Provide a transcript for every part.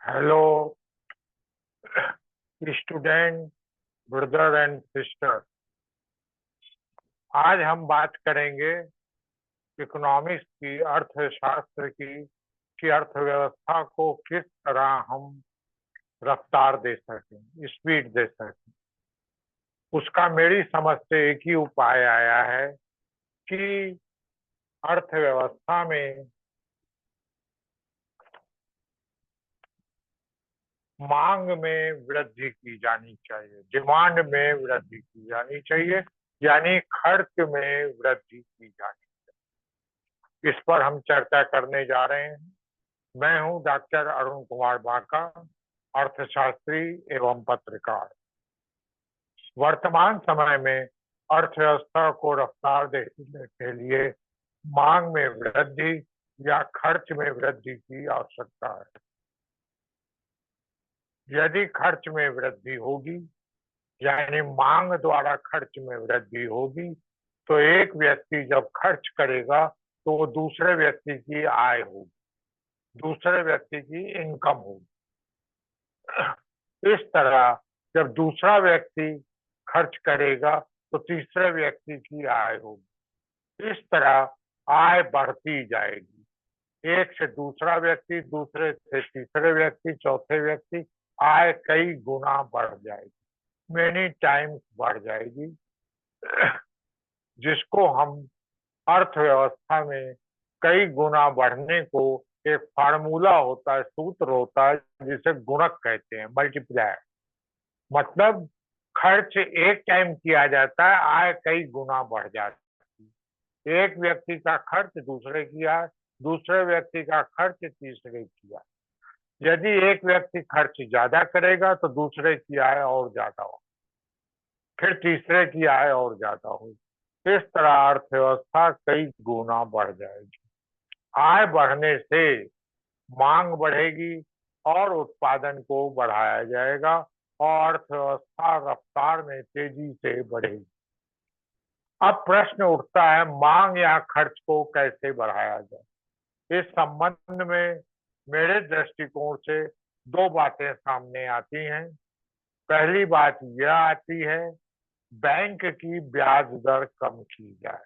Hello student, brother and sister. आज हम बात करेंगे इकोनॉमिक्स की, अर्थशास्त्र की, कि अर्थव्यवस्था को किस तरह हम रफ्तार दे सकें, स्पीड दे सकें। उसका मेरी समझ से एक ही उपाय आया है कि अर्थव्यवस्था में मांग में वृद्धि की जानी चाहिए, डिमांड में वृद्धि की जानी चाहिए, यानी खर्च में वृद्धि की जानी। इस पर हम चर्चा करने जा रहे हैं। मैं हूं डॉक्टर अरुण कुमार बांका, अर्थशास्त्री एवं पत्रकार। वर्तमान समय में अर्थव्यवस्था को रफ्तार देने के लिए मांग में वृद्धि या खर्च में वृद्धि की आवश्यकता है। यदि खर्च में वृद्धि होगी, यानी मांग द्वारा खर्च में वृद्धि होगी, तो एक व्यक्ति जब खर्च करेगा तो वो दूसरे व्यक्ति की आय होगी, दूसरे व्यक्ति की इनकम होगी। इस तरह जब दूसरा व्यक्ति खर्च करेगा तो तीसरे व्यक्ति की आय होगी। इस तरह आय बढ़ती जाएगी, एक से दूसरा व्यक्ति, दूसरे से तीसरे व्यक्ति, चौथे व्यक्ति, आय कई गुना बढ़ जाएगी, मेनी टाइम्स बढ़ जाएगी। जिसको हम अर्थव्यवस्था में कई गुना बढ़ने को एक फार्मूला होता है, सूत्र होता है, जिसे गुणक कहते हैं, मल्टीप्लायर। मतलब खर्च एक टाइम किया जाता है, आय कई गुना बढ़ जाती है। एक व्यक्ति का खर्च दूसरे की आय, दूसरे व्यक्ति का खर्च तीसरे की आय। यदि एक व्यक्ति खर्च ज्यादा करेगा तो दूसरे की आय और ज्यादा हो, फिर तीसरे की आय और ज्यादा होगी। इस तरह अर्थव्यवस्था कई गुना बढ़ जाएगी। आय बढ़ने से मांग बढ़ेगी और उत्पादन को बढ़ाया जाएगा और अर्थव्यवस्था रफ्तार में तेजी से बढ़ेगी। अब प्रश्न उठता है, मांग या खर्च को कैसे बढ़ाया जाए। इस संबंध में मेरे दृष्टिकोण से दो बातें सामने आती हैं। पहली बात यह आती है, बैंक की ब्याज दर कम की जाए,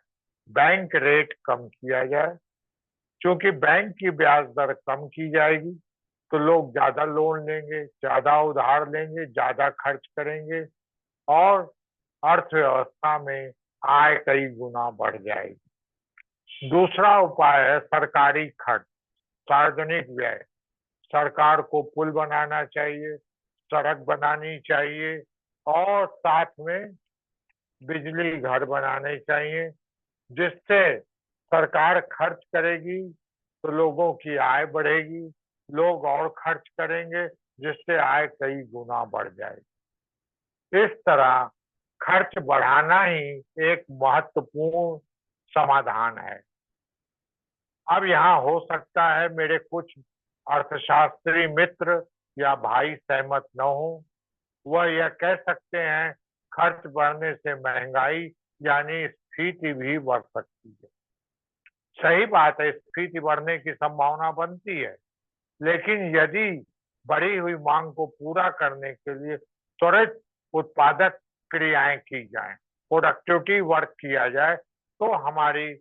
बैंक रेट कम किया जाए। क्योंकि बैंक की ब्याज दर कम की जाएगी तो लोग ज्यादा लोन लेंगे, ज्यादा उधार लेंगे, ज्यादा खर्च करेंगे और अर्थव्यवस्था में आय कई गुना बढ़ जाएगी। दूसरा उपाय है सरकारी खर्च, सार्वजनिक व्यय। सरकार को पुल बनाना चाहिए, सड़क बनानी चाहिए और साथ में बिजली घर बनाने चाहिए, जिससे सरकार खर्च करेगी तो लोगों की आय बढ़ेगी, लोग और खर्च करेंगे, जिससे आय कई गुना बढ़ जाएगी। इस तरह खर्च बढ़ाना ही एक महत्वपूर्ण समाधान है। अब यहाँ हो सकता है मेरे कुछ अर्थशास्त्री मित्र या भाई सहमत न हो। वह यह कह सकते हैं, खर्च बढ़ने से महंगाई यानी स्फीति भी बढ़ सकती है। सही बात है, स्फीति बढ़ने की संभावना बनती है, लेकिन यदि बढ़ी हुई मांग को पूरा करने के लिए त्वरित उत्पादक क्रियाएं की जाएं, प्रोडक्टिविटी वर्क किया जाए, तो हमारी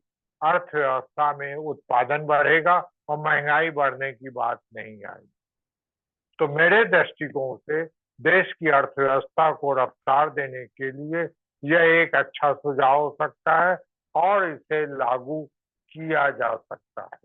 अर्थव्यवस्था में उत्पादन बढ़ेगा और महंगाई बढ़ने की बात नहीं आएगी। तो मेरे दृष्टिकोण से देश की अर्थव्यवस्था को रफ्तार देने के लिए यह एक अच्छा सुझाव हो सकता है और इसे लागू किया जा सकता है।